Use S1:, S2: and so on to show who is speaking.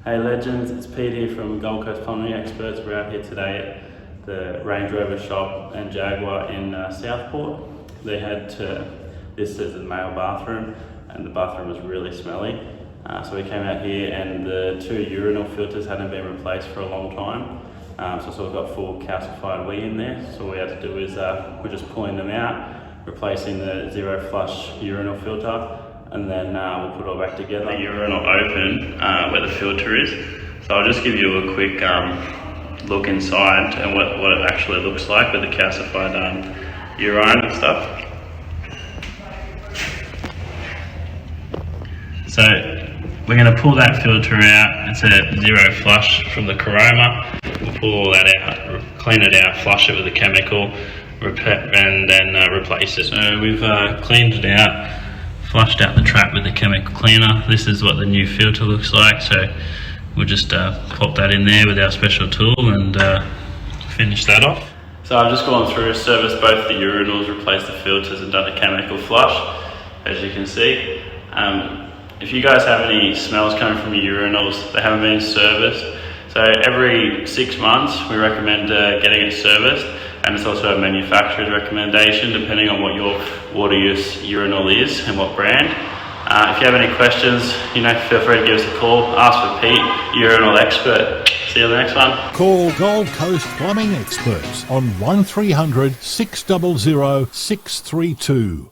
S1: Hey legends, it's Pete here from Gold Coast Plumbing Experts. We're out here today at the Range Rover shop and Jaguar in Southport. They had this as a male bathroom, and the bathroom was really smelly. So we came out here and the two urinal filters hadn't been replaced for a long time. So we've got full calcified wee in there. So all we had to do is we're just pulling them out, replacing the zero flush urinal filter, and then we'll put it all back together. The urinal open where the filter is. So I'll just give you a quick look inside and what it actually looks like with the calcified urine and stuff. So we're going to pull that filter out. It's a zero flush from the Caroma. We'll pull all that out, clean it out, flush it with a chemical, and then replace it. So we've cleaned it out, flushed out the trap with the chemical cleaner. This is what the new filter looks like. So we'll just pop that in there with our special tool and finish that off. So I've just gone through, serviced both the urinals, replaced the filters and done a chemical flush, as you can see. If you guys have any smells coming from your urinals, they haven't been serviced. So every 6 months we recommend getting it serviced, and it's also a manufacturer's recommendation depending on what your water use urinal is and what brand. If you have any questions, feel free to give us a call. Ask for Pete, urinal expert. See you on the next one.
S2: Call Gold Coast Plumbing Experts on 1300 600 632.